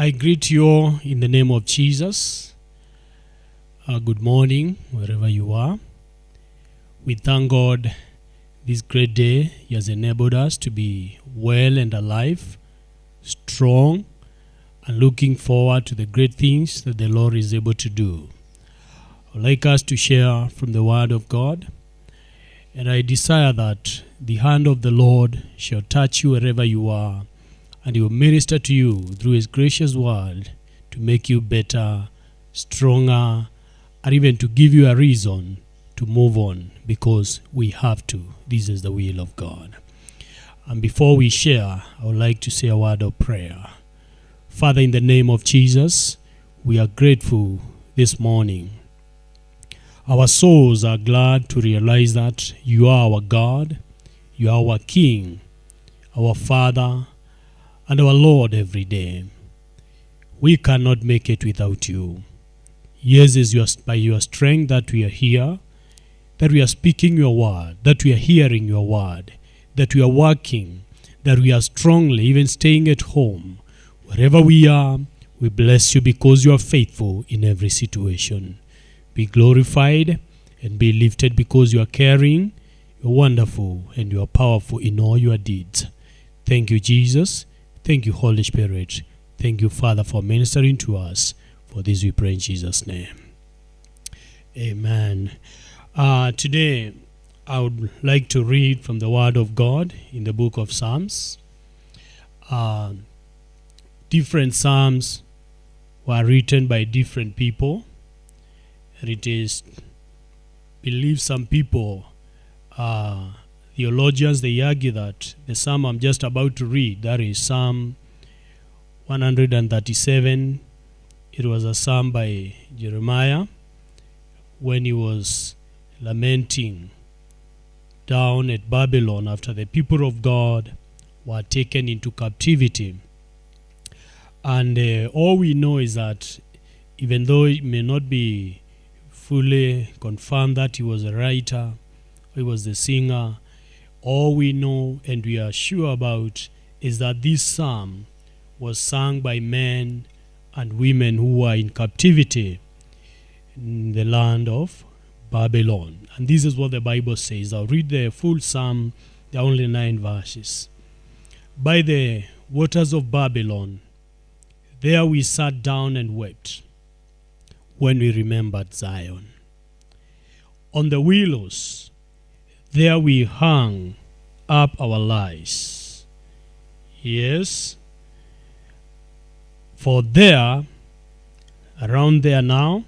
I greet you all in the name of Jesus. Good morning, wherever you are. We thank God this great day. He has enabled us to be well and alive, strong, and looking forward to the great things that the Lord is able to do. I would like us to share from the Word of God, and I desire that the hand of the Lord shall touch you wherever you are, and He will minister to you through His gracious word to make you better, stronger, and even to give you a reason to move on, because we have to. This is the will of God. And before we share, I would like to say a word of prayer. Father, in the name of Jesus, we are grateful this morning. Our souls are glad to realize that you are our God, you are our King, our Father, and our Lord every day. We cannot make it without you. Yes, it's by your strength that we are here, that we are speaking your word, that we are hearing your word, that we are working, that we are strongly even staying at home. Wherever we are, we bless you because you are faithful in every situation. Be glorified and be lifted because you are caring, you are wonderful, and you are powerful in all your deeds. Thank you, Jesus. Thank you, Holy Spirit. Thank you, Father, for ministering to us. For this we pray in Jesus' name. Amen. Today, I would like to read from the Word of God in the book of Psalms. Different Psalms were written by different people. And it is believed some people, theologians, they argue that the Psalm I'm just about to read, that is Psalm 137, it was a psalm by Jeremiah when he was lamenting down at Babylon after the people of God were taken into captivity. And all we know is that even though it may not be fully confirmed that he was a writer, he was the singer, all we know and we are sure about is that this psalm was sung by men and women who were in captivity in the land of Babylon. And this is what the Bible says. I'll read the full psalm. There are only 9 verses. By the waters of Babylon, there we sat down and wept when we remembered Zion. On the willows, there we hung up our lives. Yes, for there, around there now,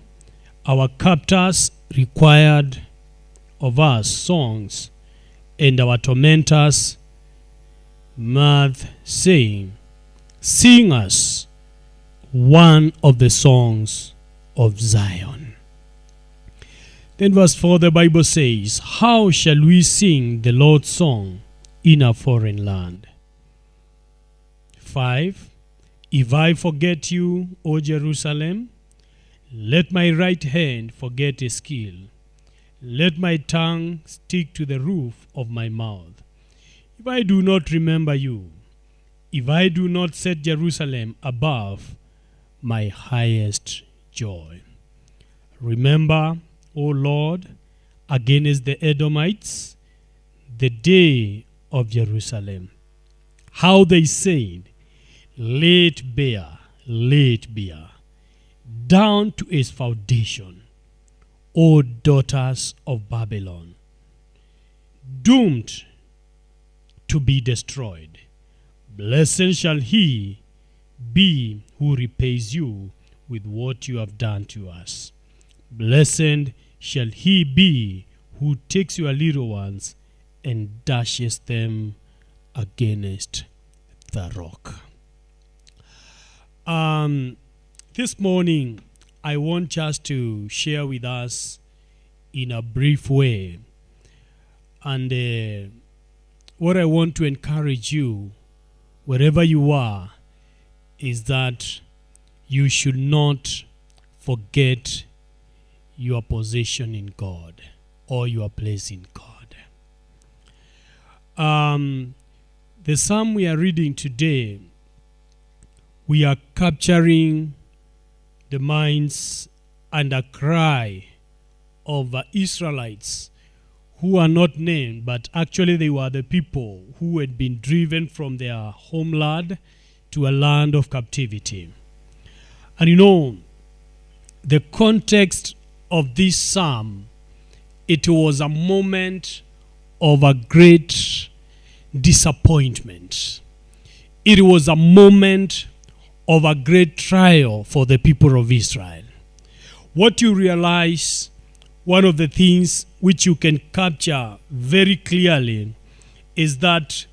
our captors required of us songs, and our tormentors mirth, saying, sing us one of the songs of Zion. Then verse 4, the Bible says, how shall we sing the Lord's song in a foreign land? 5, if I forget you, O Jerusalem, let my right hand forget a skill. Let my tongue stick to the roof of my mouth. If I do not remember you, if I do not set Jerusalem above my highest joy. Remember, O Lord, against the Edomites, the day of Jerusalem, how they said, lay it bare, down to its foundation, O daughters of Babylon, doomed to be destroyed. Blessed shall he be who repays you with what you have done to us. Blessed shall he be who takes your little ones and dashes them against the rock. This morning, I want just to share with us in a brief way. And what I want to encourage you, wherever you are, is that you should not forget your position in God or your place in God. The psalm we are reading today we are capturing the minds and a cry of Israelites who are not named, but actually they were the people who had been driven from their homeland to a land of captivity. And you know, the context of this psalm, it was a moment of a great disappointment. It was a moment of a great trial for the people of Israel. What you realize, one of the things which you can capture very clearly is that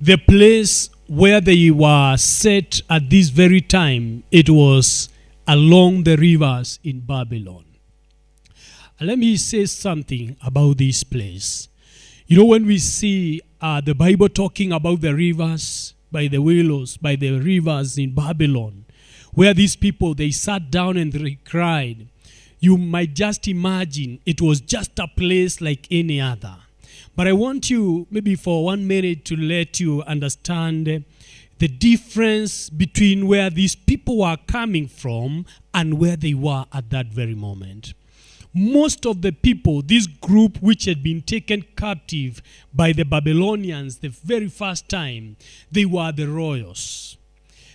the place where they were set at this very time, it was along the rivers in Babylon. Let me say something about this place. You know, when we see the Bible talking about the rivers, by the willows, by the rivers in Babylon, where these people, they sat down and they cried, you might just imagine it was just a place like any other. But I want you, maybe for 1 minute, to let you understand the difference between where these people were coming from and where they were at that very moment. Most of the people, this group which had been taken captive by the Babylonians the very first time, they were the royals.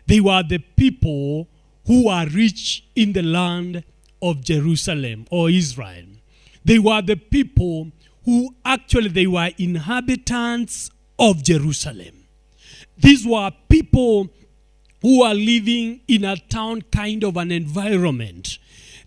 They were the people who are rich in the land of Jerusalem or Israel. They were the people who actually they were inhabitants of Jerusalem. These were people who are living in a town kind of an environment.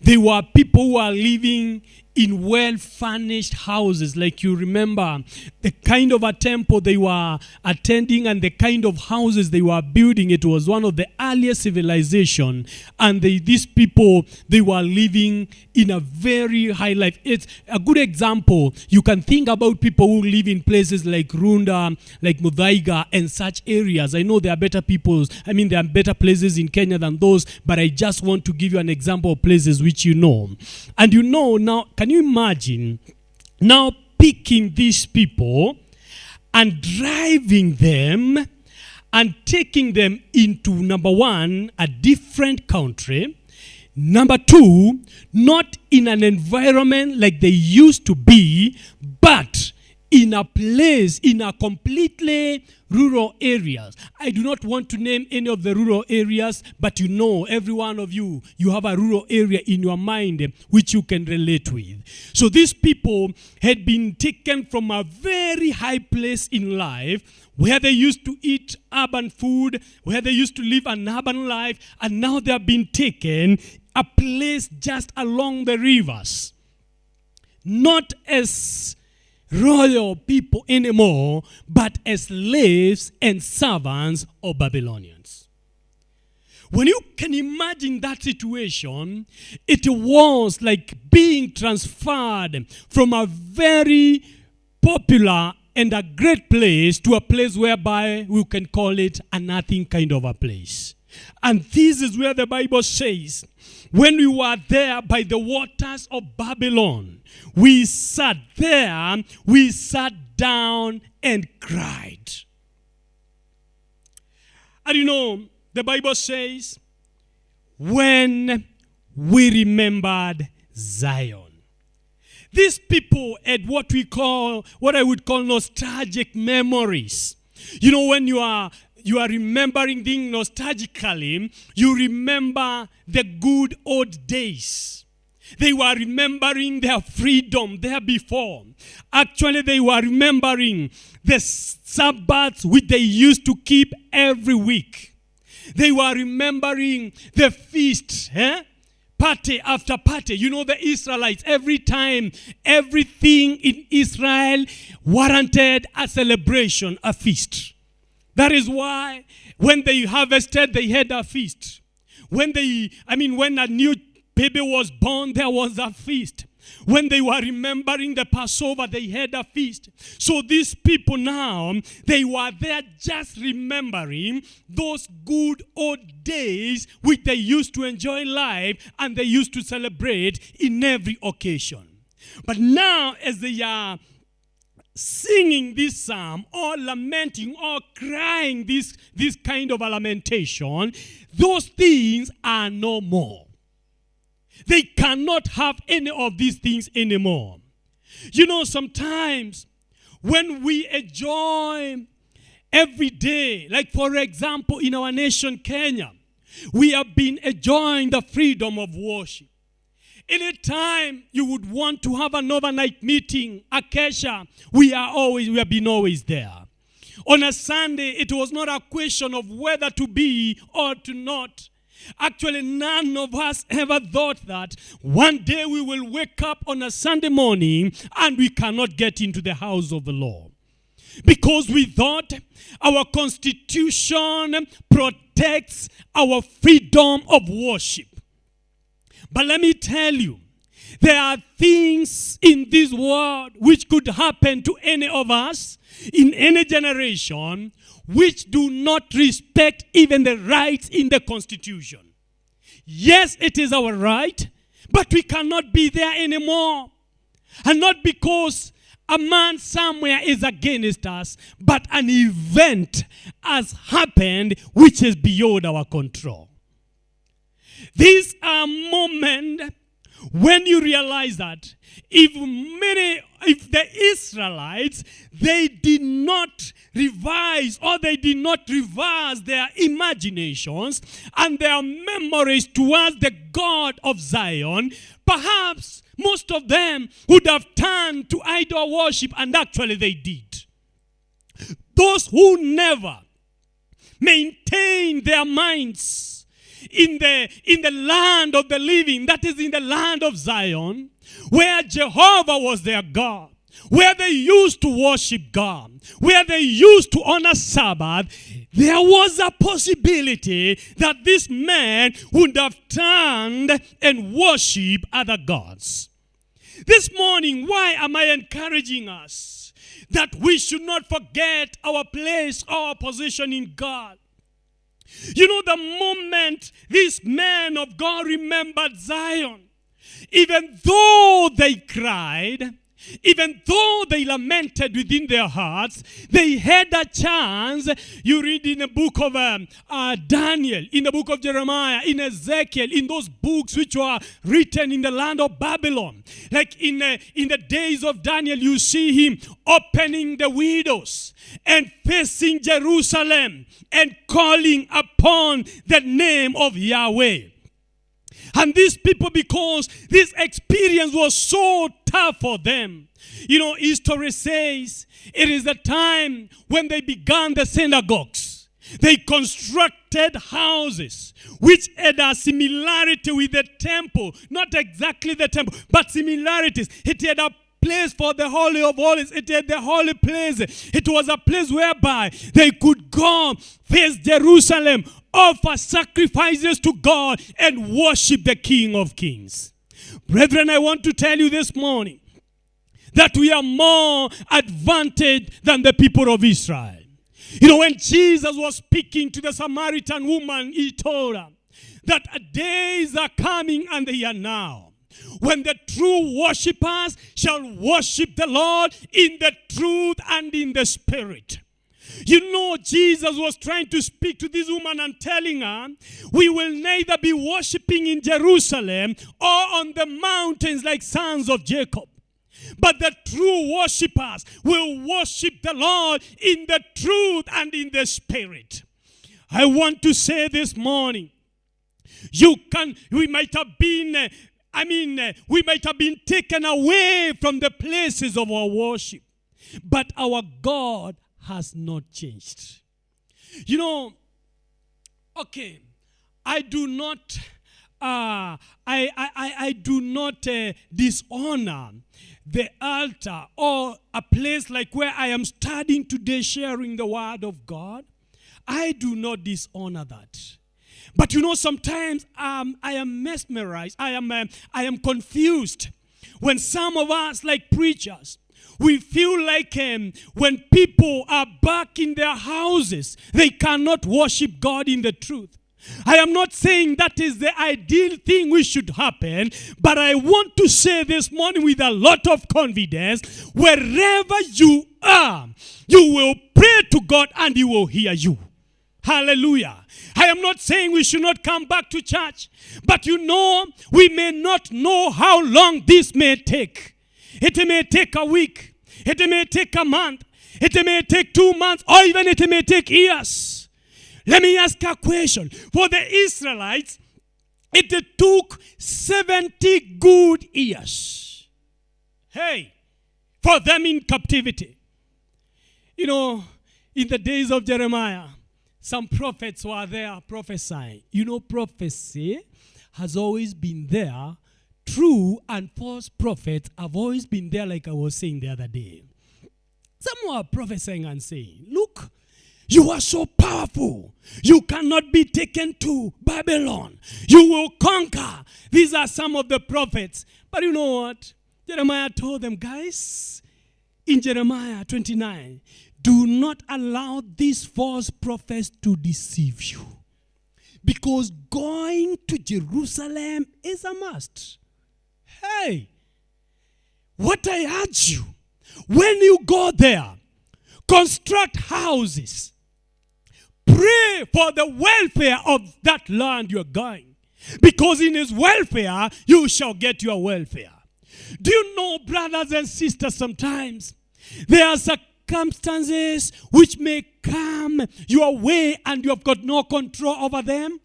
They were people who are living in well-furnished houses. Like you remember, the kind of a temple they were attending and the kind of houses they were building, it was one of the earliest civilization. And these people, they were living in a very high life. It's a good example. You can think about people who live in places like Runda, like Muthaiga, and such areas. I know there are better there are better places in Kenya than those, but I just want to give you an example of places which you know. And you know now, can you imagine now picking these people and driving them and taking them into, number one, a different country. Number two, not in an environment like they used to be, but in a place, in a completely rural areas. I do not want to name any of the rural areas, but you know, every one of you, you have a rural area in your mind which you can relate with. So these people had been taken from a very high place in life where they used to eat urban food, where they used to live an urban life, and now they have been taken a place just along the rivers. Not as royal people anymore, but as slaves and servants of Babylonians. When you can imagine that situation, it was like being transferred from a very popular and a great place to a place whereby we can call it a nothing kind of a place. And this is where the Bible says, when we were there by the waters of Babylon, we sat there, we sat down and cried. And you know, the Bible says, when we remembered Zion. These people had what I would call nostalgic memories. You know, when you are remembering things nostalgically, you remember the good old days. They were remembering their freedom there before. Actually, they were remembering the Sabbaths which they used to keep every week. They were remembering the feast, party after party. You know, the Israelites, every time, everything in Israel warranted a celebration, a feast. That is why when they harvested, they had a feast. When a new baby was born, there was a feast. When they were remembering the Passover, they had a feast. So these people now, they were there just remembering those good old days which they used to enjoy life and they used to celebrate in every occasion. But now, as they are singing this psalm or lamenting or crying this kind of a lamentation, those things are no more. They cannot have any of these things anymore. You know, sometimes when we enjoy every day, like for example in our nation Kenya, we have been enjoying the freedom of worship. Anytime you would want to have an overnight meeting, Acacia, we have been always there. On a Sunday, it was not a question of whether to be or to not. Actually, none of us ever thought that one day we will wake up on a Sunday morning and we cannot get into the house of the Lord. Because we thought our constitution protects our freedom of worship. But let me tell you, there are things in this world which could happen to any of us in any generation which do not respect even the rights in the Constitution. Yes, it is our right, but we cannot be there anymore. And not because a man somewhere is against us, but an event has happened which is beyond our control. These are moments when you realize that if the Israelites, they did not revise or they did not reverse their imaginations and their memories towards the God of Zion, perhaps most of them would have turned to idol worship, and actually they did. Those who never maintained their minds in the land of the living, that is in the land of Zion, where Jehovah was their God, where they used to worship God, where they used to honor Sabbath, there was a possibility that this man would have turned and worshiped other gods. This morning, why am I encouraging us that we should not forget our place, our position in God? You know, the moment this man of God remembered Zion, even though they cried, even though they lamented within their hearts, they had a chance. You read in the book of Daniel, in the book of Jeremiah, in Ezekiel, in those books which were written in the land of Babylon. Like in the days of Daniel, you see him opening the windows and facing Jerusalem and calling upon the name of Yahweh. And these people, because this experience was so tough for them, you know, history says it is the time when they began the synagogues. They constructed houses which had a similarity with the temple. Not exactly the temple, but similarities. It had a place for the Holy of Holies. It had the holy place. It was a place whereby they could go face Jerusalem, offer sacrifices to God, and worship the King of Kings. Brethren, I want to tell you this morning that we are more advantaged than the people of Israel. You know, when Jesus was speaking to the Samaritan woman, he told her that days are coming and they are now, when the true worshipers shall worship the Lord in the truth and in the spirit. You know, Jesus was trying to speak to this woman and telling her, we will neither be worshiping in Jerusalem or on the mountains like sons of Jacob, but the true worshipers will worship the Lord in the truth and in the spirit. I want to say this morning, we might have been taken away from the places of our worship, but our God has not changed. You know, okay, I do not dishonor the altar or a place like where I am studying today, sharing the word of God. I do not dishonor that. But you know, sometimes I am mesmerized. I am confused when some of us, like preachers, we feel like when people are back in their houses, they cannot worship God in the truth. I am not saying that is the ideal thing which should happen, but I want to say this morning with a lot of confidence, wherever you are, you will pray to God and He will hear you. Hallelujah. I am not saying we should not come back to church, but we may not know how long this may take. It may take a week. It may take a month. It may take 2 months, or even it may take years. Let me ask a question. For the Israelites, it took 70 good years. For them in captivity. In the days of Jeremiah, some prophets were there prophesying. Prophecy has always been there. True and false prophets have always been there, like I was saying the other day. Some were prophesying and saying, look, you are so powerful. You cannot be taken to Babylon. You will conquer. These are some of the prophets. But you know what? Jeremiah told them, guys, in Jeremiah 29, do not allow these false prophets to deceive you. Because going to Jerusalem is a must. What I urge you, when you go there, construct houses. Pray for the welfare of that land you're going. Because in His welfare, you shall get your welfare. Do you know, brothers and sisters, sometimes there are circumstances which may come your way and you have got no control over them?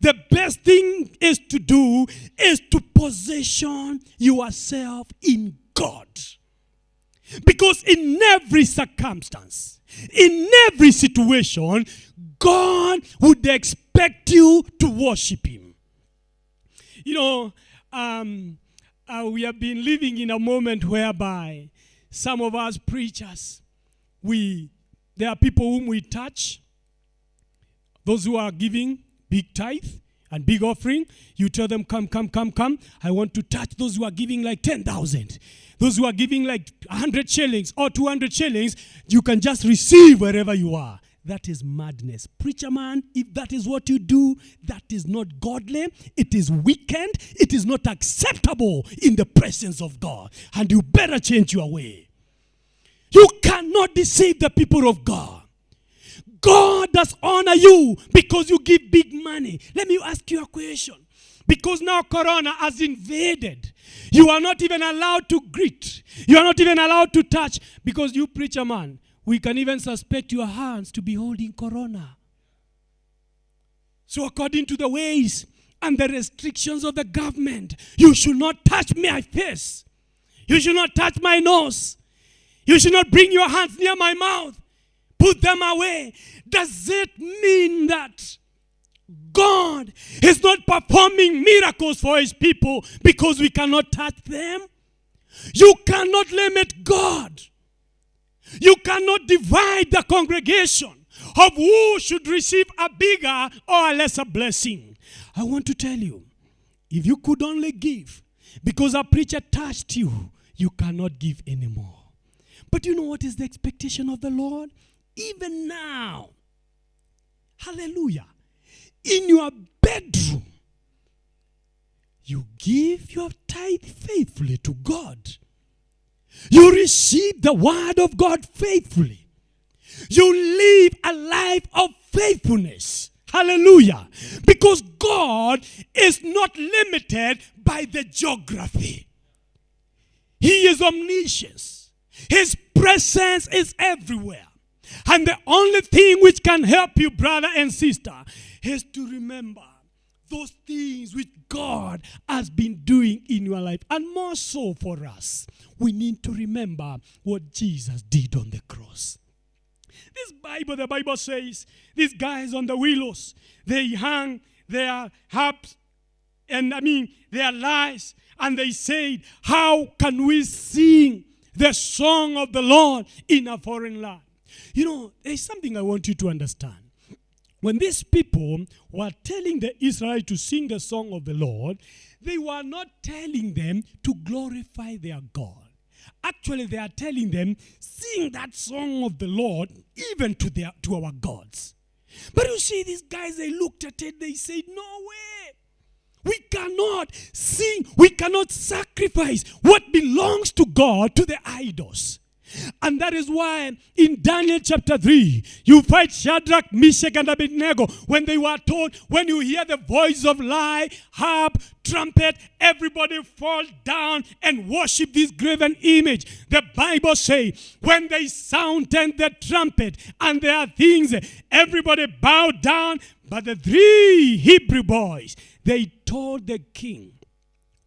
The best thing is to do is to position yourself in God. Because in every circumstance, in every situation, God would expect you to worship Him. We have been living in a moment whereby some of us preachers, there are people whom we touch, those who are giving big tithe and big offering. You tell them, come. I want to touch those who are giving like 10,000. Those who are giving like 100 shillings or 200 shillings, you can just receive wherever you are. That is madness. Preacher man, if that is what you do, that is not godly. It is wicked. It is not acceptable in the presence of God. And you better change your way. You cannot deceive the people of God. God does honor you because you give big money. Let me ask you a question. Because now Corona has invaded. You are not even allowed to greet. You are not even allowed to touch. Because you, preacher man, we can even suspect your hands to be holding Corona. So according to the ways and the restrictions of the government, you should not touch my face. You should not touch my nose. You should not bring your hands near my mouth. Put them away. Does it mean that God is not performing miracles for His people because we cannot touch them? You cannot limit God. You cannot divide the congregation of who should receive a bigger or a lesser blessing. I want to tell you, if you could only give because a preacher touched you, you cannot give anymore. But you know what is the expectation of the Lord? Even now, hallelujah, in your bedroom, you give your tithe faithfully to God. You receive the word of God faithfully. You live a life of faithfulness. Hallelujah. Because God is not limited by the geography. He is omniscient. His presence is everywhere. And the only thing which can help you, brother and sister, is to remember those things which God has been doing in your life. And more so for us, we need to remember what Jesus did on the cross. The Bible says, these guys on the willows, they hung their harps and their lyres, and they said, how can we sing the song of the Lord in a foreign land? You know, there's something I want you to understand. When these people were telling the Israelites to sing the song of the Lord, they were not telling them to glorify their God. Actually, they are telling them, sing that song of the Lord even to our gods. But you see, these guys, they looked at it, they said, no way. We cannot sing, we cannot sacrifice what belongs to God to the idols. And that is why in Daniel chapter 3, you find Shadrach, Meshach, and Abednego when they were told, when you hear the voice of lyre, harp, trumpet, everybody fall down and worship this graven image. The Bible says, when they sounded the trumpet and there are things, everybody bowed down. But the 3 Hebrew boys, they told the king,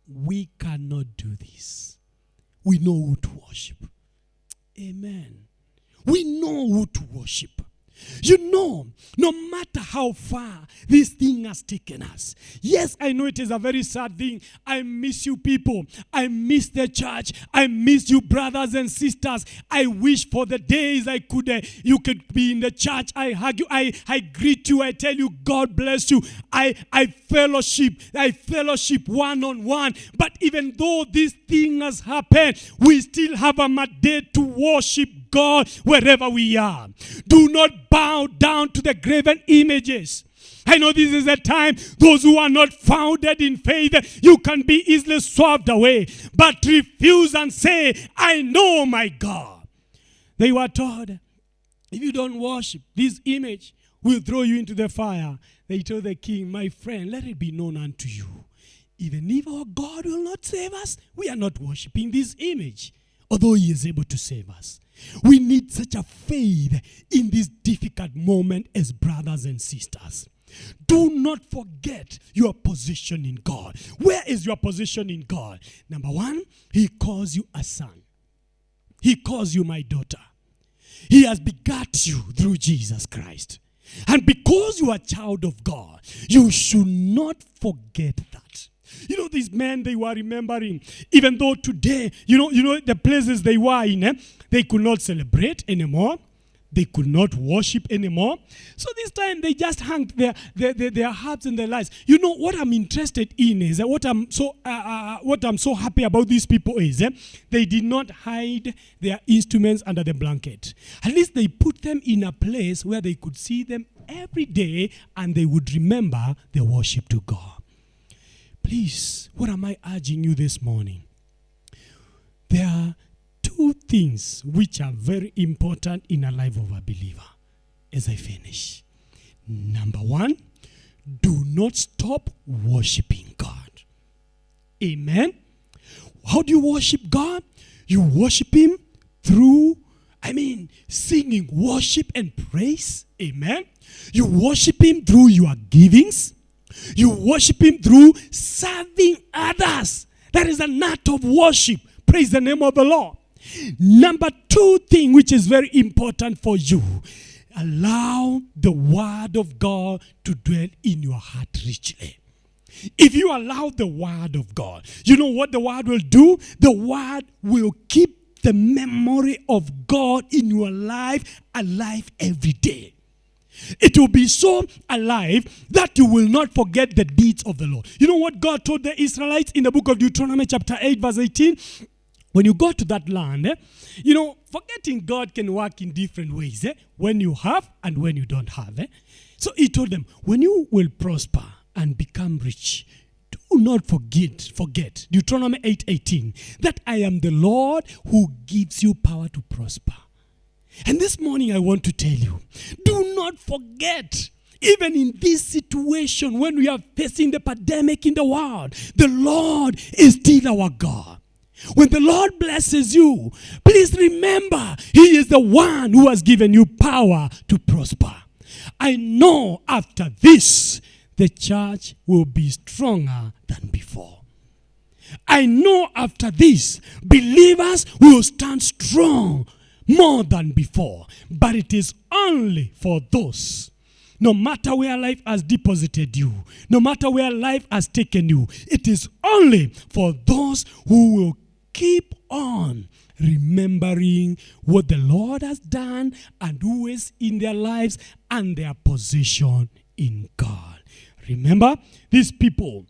we cannot do this. We know who to worship. Amen. We know who to worship. You know, no matter how far this thing has taken us. Yes, I know it is a very sad thing. I miss you people. I miss the church. I miss you brothers and sisters. I wish for the days you could be in the church. I hug you. I greet you. I tell you, God bless you. I fellowship one-on-one. But even though this thing has happened, we still have a mandate to worship God wherever we are. Do not bow down to the graven images. I know this is a time, those who are not founded in faith, you can be easily swept away. But refuse and say, I know my God. They were told, if you don't worship this image, we'll throw you into the fire. They told the king, my friend, let it be known unto you, even if our God will not save us, we are not worshiping this image, although he is able to save us. We need such a faith in this difficult moment as brothers and sisters. Do not forget your position in God. Where is your position in God? Number 1, he calls you a son. He calls you my daughter. He has begot you through Jesus Christ. And because you are a child of God, you should not forget that. You know, these men, they were remembering, even though today, you know the places they were in, they could not celebrate anymore. They could not worship anymore. So this time they just hung their harps and their lights. You know what I'm interested in is what I'm so happy about these people is they did not hide their instruments under the blanket. At least they put them in a place where they could see them every day and they would remember their worship to God. Please, what am I urging you this morning? There are 2 things which are very important in the life of a believer as I finish. Number 1, do not stop worshiping God. Amen. How do you worship God? You worship him through, singing worship and praise. Amen. You worship him through your givings. You worship him through serving others. That is an act of worship. Praise the name of the Lord. Number 2 thing which is very important for you, allow the word of God to dwell in your heart richly. If you allow the word of God, you know what the word will do? The word will keep the memory of God in your life alive every day. It will be so alive that you will not forget the deeds of the Lord. You know what God told the Israelites in the book of Deuteronomy chapter 8 verse 18? When you go to that land, forgetting God can work in different ways. When you have and when you don't have. So he told them, when you will prosper and become rich, do not forget, Deuteronomy 8:18, that I am the Lord who gives you power to prosper. And this morning I want to tell you, do not forget, even in this situation when we are facing the pandemic in the world, the Lord is still our God. When the Lord blesses you, please remember, he is the one who has given you power to prosper. I know after this, the church will be stronger than before. I know after this, believers will stand strong more than before. But it is only for those, no matter where life has deposited you, no matter where life has taken you, it is only for those who will keep on remembering what the Lord has done and who is in their lives and their position in God. Remember, these people,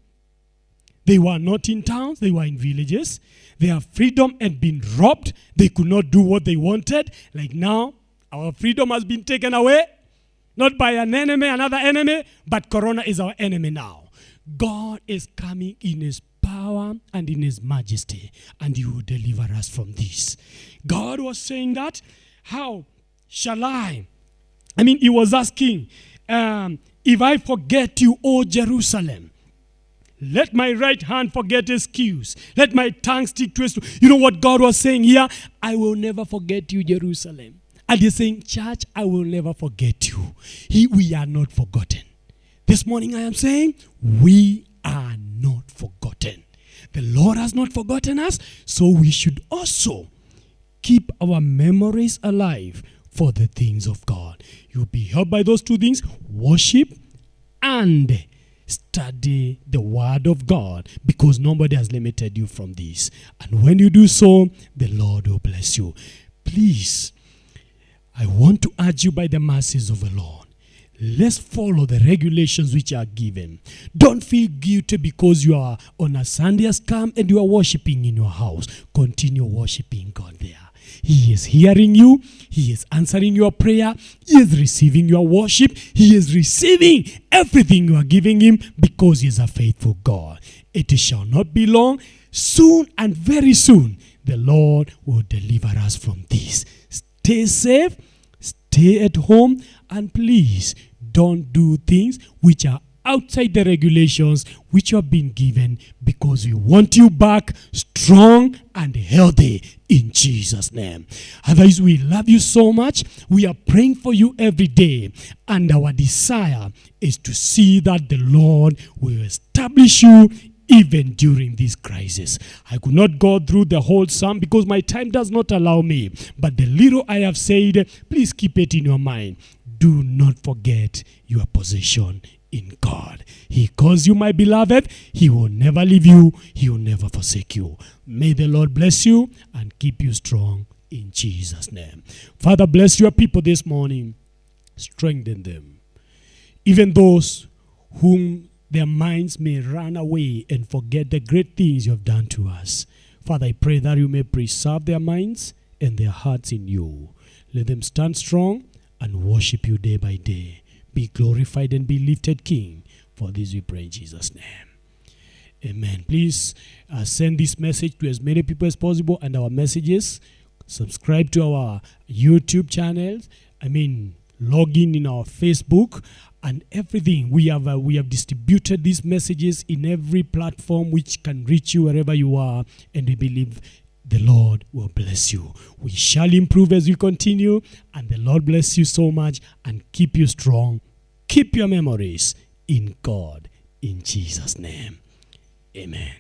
they were not in towns, they were in villages. Their freedom had been robbed. They could not do what they wanted. Like now, our freedom has been taken away. Not by an enemy, another enemy, but Corona is our enemy now. God is coming in his power and in his majesty, and he will deliver us from this. God was saying that, how shall I mean, he was asking, if I forget you, O Jerusalem, let my right hand forget excuse. Let my tongue stick to it. You know what God was saying here? I will never forget you, Jerusalem. And he's saying, church, I will never forget you. We are not forgotten. This morning I am saying, we are not forgotten. The Lord has not forgotten us, so we should also keep our memories alive for the things of God. You'll be helped by those two things, worship and study the word of God, because nobody has limited you from this. And when you do so, the Lord will bless you. Please, I want to urge you by the mercies of the Lord, let's follow the regulations which are given. Don't feel guilty because you are on a Sunday has come and you are worshiping in your house. Continue worshiping God there. He is hearing you. He is answering your prayer. He is receiving your worship. He is receiving everything you are giving him, because he is a faithful God. It shall not be long. Soon and very soon, the Lord will deliver us from this. Stay safe. Stay at home. And please don't do things which are outside the regulations which you have been given, because we want you back strong and healthy in Jesus' name. Otherwise, we love you so much. We are praying for you every day, and our desire is to see that the Lord will establish you even during this crisis. I could not go through the whole psalm because my time does not allow me, but the little I have said, please keep it in your mind. Do not forget your position in God. He calls you my beloved. He will never leave you. He will never forsake you. May the Lord bless you and keep you strong in Jesus' name. Father, bless your people this morning. Strengthen them. Even those whom their minds may run away and forget the great things you have done to us. Father, I pray that you may preserve their minds and their hearts in you. Let them stand strong and worship you day by day. Be glorified and be lifted, King. For this we pray in Jesus' name. Amen. Please send this message to as many people as possible, and our messages. Subscribe to our YouTube channels. Log in our Facebook and everything. We have distributed these messages in every platform which can reach you wherever you are, and we believe the Lord will bless you. We shall improve as we continue, and the Lord bless you so much and keep you strong. Keep your memories in God, in Jesus' name. Amen.